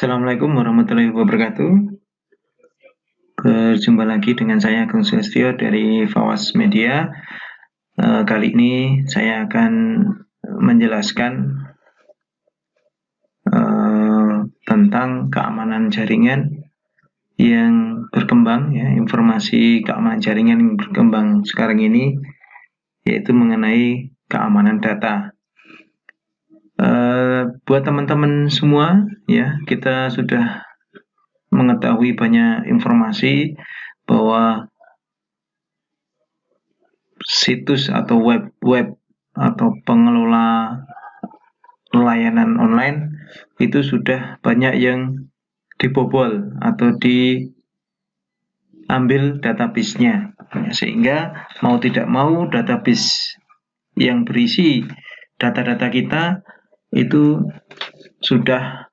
Assalamualaikum warahmatullahi wabarakatuh. Berjumpa lagi dengan saya Agung Sulistyo dari Fawas Media. Kali ini saya akan menjelaskan tentang keamanan jaringan yang berkembang, ya, informasi keamanan jaringan yang berkembang sekarang ini, yaitu mengenai keamanan data. Buat teman-teman semua, ya, kita sudah mengetahui banyak informasi bahwa situs atau web atau pengelola layanan online itu sudah banyak yang dibobol atau diambil database-nya, sehingga mau tidak mau database yang berisi data-data kita itu sudah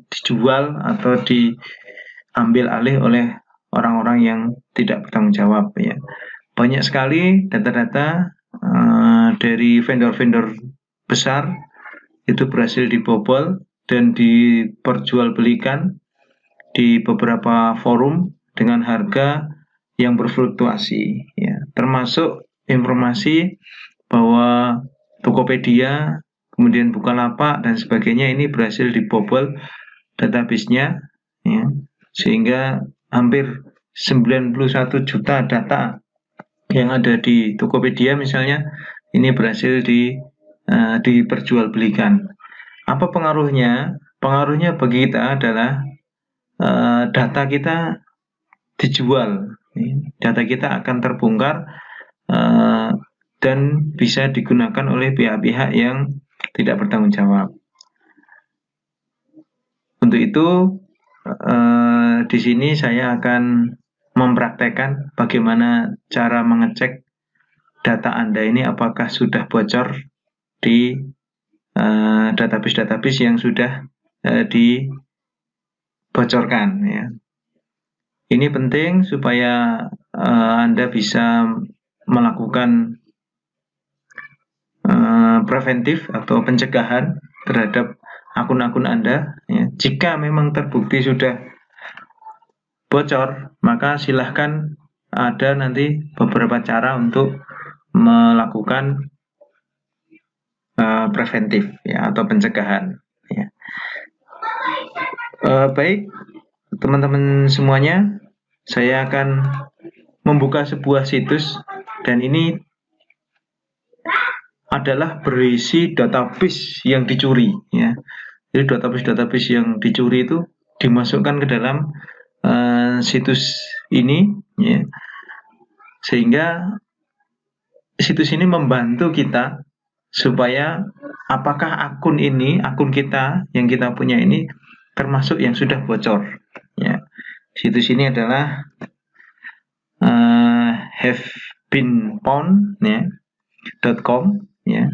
dijual atau diambil alih oleh orang-orang yang tidak bertanggung jawab, ya. Banyak sekali data-data dari vendor-vendor besar itu berhasil dibobol dan diperjualbelikan di beberapa forum dengan harga yang berfluktuasi, ya. Termasuk informasi bahwa Tokopedia, kemudian Bukalapak dan sebagainya ini berhasil dibobol database-nya, ya, sehingga hampir 91 juta data yang ada di Tokopedia misalnya ini berhasil diperjualbelikan. Apa pengaruhnya? Pengaruhnya bagi kita adalah data kita dijual, data kita akan terbongkar dan bisa digunakan oleh pihak-pihak yang tidak bertanggung jawab. Untuk itu di sini saya akan mempraktekkan bagaimana cara mengecek data Anda ini apakah sudah bocor di database-database yang sudah dibocorkan, ya. Ini penting supaya Anda bisa melakukan preventif atau pencegahan terhadap akun-akun Anda, ya. Jika memang terbukti sudah bocor, maka silahkan ada nanti beberapa cara untuk melakukan preventif, ya, atau pencegahan, ya. Baik teman-teman semuanya, saya akan membuka sebuah situs dan ini adalah berisi database yang dicuri, ya. Jadi database yang dicuri itu dimasukkan ke dalam situs ini, ya, sehingga situs ini membantu kita supaya apakah akun kita yang kita punya ini termasuk yang sudah bocor, ya. Situs ini adalah havebeenfound, ya, .com, ya.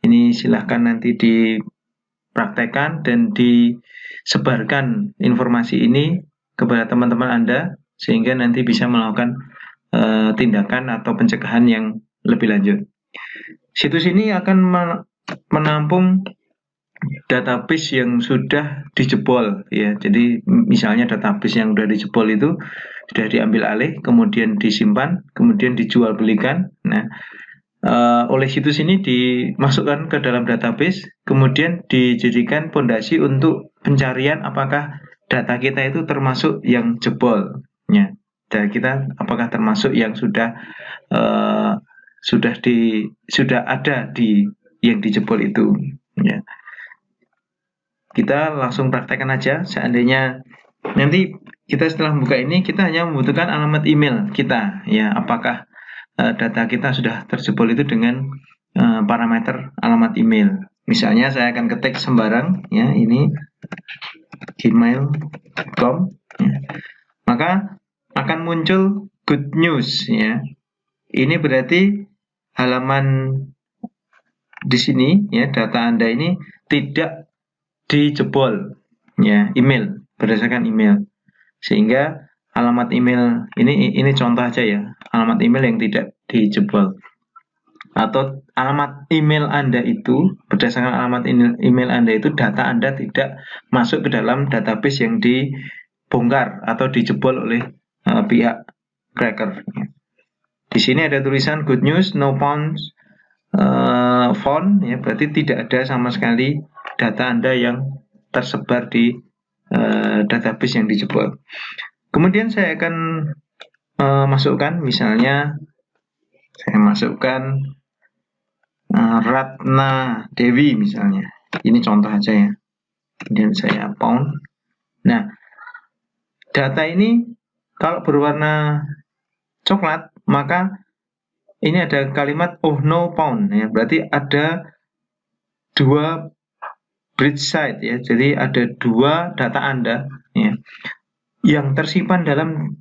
Ini silahkan nanti dipraktekkan dan disebarkan informasi ini kepada teman-teman Anda sehingga nanti bisa melakukan tindakan atau pencegahan yang lebih lanjut. Situs ini akan menampung database yang sudah dijebol, ya. Jadi misalnya database yang sudah dijebol itu sudah diambil alih, kemudian disimpan, kemudian dijual belikan. Nah, oleh situs ini dimasukkan ke dalam database, kemudian dijadikan fondasi untuk pencarian apakah data kita itu termasuk yang jebol, ya. Data kita apakah termasuk yang sudah ada di yang dijebol itu, ya. Kita langsung praktekkan aja. Seandainya nanti kita setelah membuka ini, kita hanya membutuhkan alamat email kita, ya. Apakah data kita sudah terjebol itu dengan parameter alamat email. Misalnya saya akan ketik sembarang, ya, ini gmail.com, ya. Maka akan muncul good news, ya. Ini berarti halaman di sini, ya, data Anda ini tidak dijebol, ya, email, berdasarkan email. Sehingga alamat email ini contoh aja, ya, alamat email yang tidak dijebol. atau alamat email Anda itu, berdasarkan alamat email Anda itu, data Anda tidak masuk ke dalam database yang dibongkar atau dijebol oleh pihak cracker. Di sini ada tulisan good news, no found, ya, berarti tidak ada sama sekali data Anda yang tersebar di database yang dijebol. Kemudian saya akan masukkan, misalnya saya masukkan Ratna Dewi misalnya. Ini contoh aja ya. Kemudian saya pound. Nah, data ini kalau berwarna coklat, maka ini ada kalimat oh no found ya. Berarti ada dua bridge site ya. Jadi ada dua data Anda ya, yang tersimpan dalam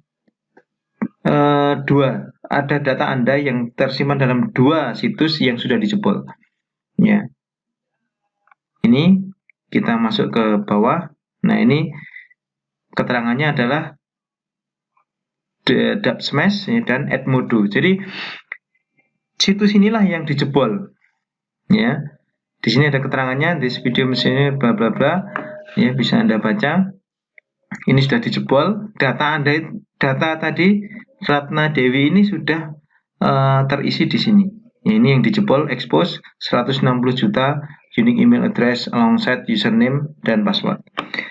ada data Anda yang tersimpan dalam dua situs yang sudah dijebol. Ya. Ini kita masuk ke bawah. Nah, ini keterangannya adalah Dubsmash ya, dan Edmodo. Jadi situs inilah yang dijebol. Ya. Di sini ada keterangannya, this video mesinnya bla bla bla. Ya, bisa Anda baca. Ini sudah dijebol. Data tadi Ratna Dewi ini sudah terisi di sini. Ya, ini yang dijebol, expose 160 juta unique email address alongside username dan password.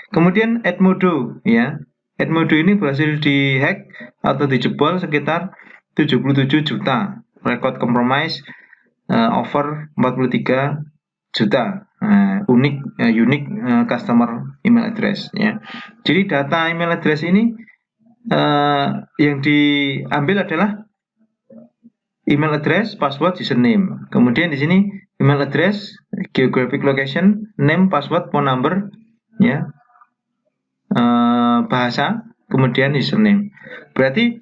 Kemudian Edmodo ya. Edmodo ini berhasil dihack atau dijebol sekitar 77 juta. Record compromise over 43 juta. Unique customer email address ya. Jadi data email address ini yang diambil adalah email address, password, username. Kemudian di sini email address, geographic location, name, password, phone number, ya, bahasa, kemudian username. Berarti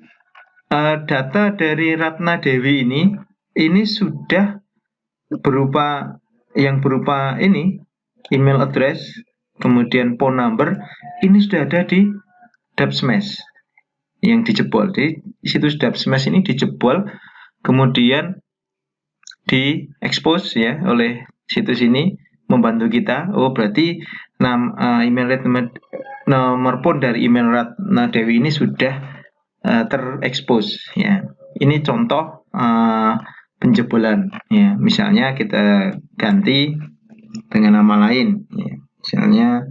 data dari Ratna Dewi ini sudah berupa ini email address, kemudian phone number, ini sudah ada di Dubsmash yang dijebol. Di situs Dubsmash ini dijebol, kemudian diekspos ya oleh situs ini, membantu kita. Oh, berarti nomor phone dari email Ratna Dewi ini sudah terekspos ya. Ini contoh penjebolan ya. Misalnya kita ganti dengan nama lain ya. Misalnya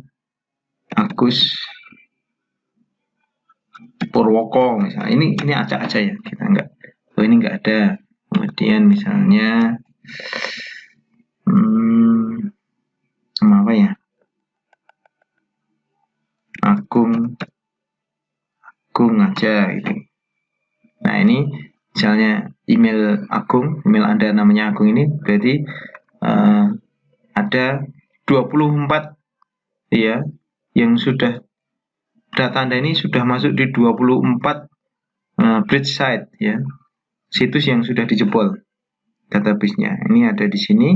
Agus Purwoko misalnya. Ini acak aja ya, kita ini enggak ada. Kemudian misalnya apa ya, Agung aja gitu. Nah, ini misalnya email Anda namanya Agung, ini berarti ada 24 ya yang sudah, data Anda ini sudah masuk di 24 bridge site ya, situs yang sudah dijebol database-nya. Ini ada di sini.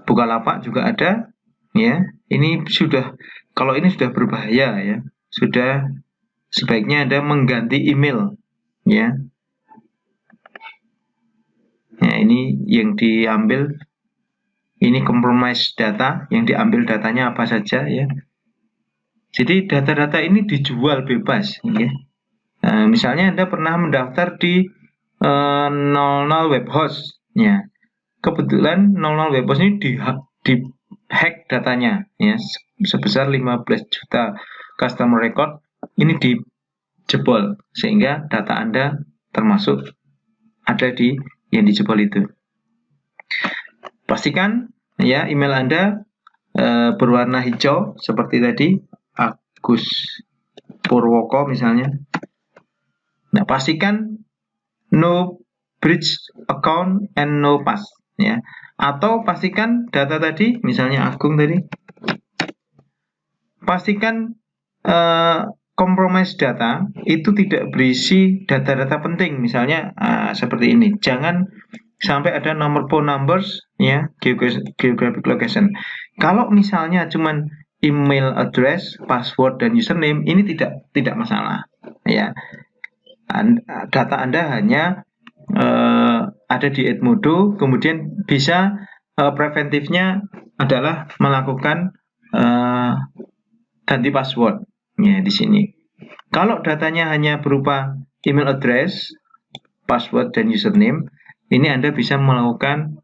Bukalapak juga ada ya. Ini sudah, kalau ini sudah berbahaya ya, sudah sebaiknya Anda mengganti email ya. Nah, ini yang diambil, ini compromise data, yang diambil datanya apa saja ya. Jadi data-data ini dijual bebas ya. Misalnya Anda pernah mendaftar di 00 webhost ya. Kebetulan 00 webhost ini di hack datanya ya, sebesar 15 juta customer record ini dijebol, sehingga data Anda termasuk ada di yang dijebol itu. Pastikan ya email Anda berwarna hijau seperti tadi, Agus Purwoko misalnya. Nah, pastikan no bridge account and no pass ya. Atau pastikan data tadi, misalnya Agung tadi, pastikan compromise data itu tidak berisi data-data penting, misalnya seperti ini. Jangan sampai ada nomor phone numbers ya, geographic location. Kalau misalnya cuman email address, password, dan username, ini tidak masalah ya. Data Anda hanya ada di Edmodo, kemudian bisa preventifnya adalah melakukan ganti password ya di sini. Kalau datanya hanya berupa email address, password dan username, ini Anda bisa melakukan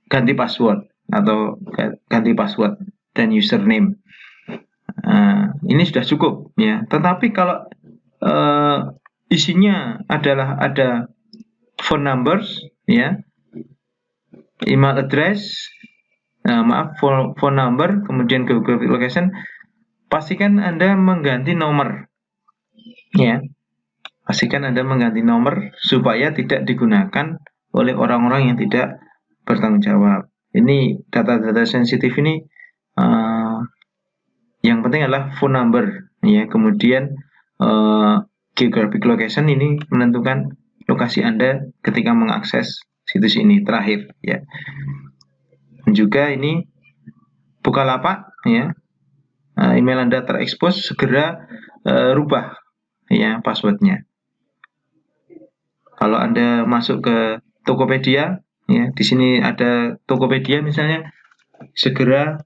ganti password atau ganti password dan username. Ini sudah cukup ya. Tetapi kalau isinya adalah ada phone numbers ya, email address, phone number, kemudian geographic location, pastikan Anda mengganti nomor ya. Pastikan Anda mengganti nomor supaya tidak digunakan oleh orang-orang yang tidak bertanggung jawab. Ini data-data sensitif ini yang penting adalah phone number ya, kemudian geographic location ini menentukan lokasi Anda ketika mengakses situs ini terakhir ya. Dan juga ini Bukalapak ya, email Anda terekspos, segera rubah ya passwordnya. Kalau Anda masuk ke Tokopedia ya, di sini ada Tokopedia misalnya, segera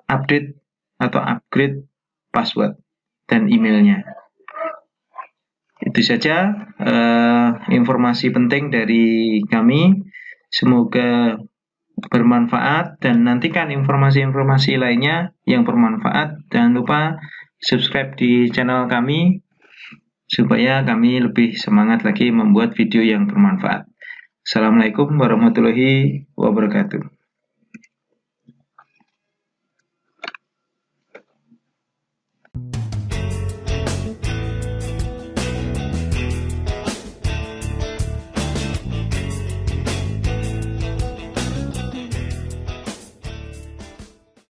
update atau upgrade password dan emailnya. Itu saja informasi penting dari kami. Semoga bermanfaat dan nantikan informasi-informasi lainnya yang bermanfaat. Jangan lupa subscribe di channel kami supaya kami lebih semangat lagi membuat video yang bermanfaat. Assalamualaikum warahmatullahi wabarakatuh.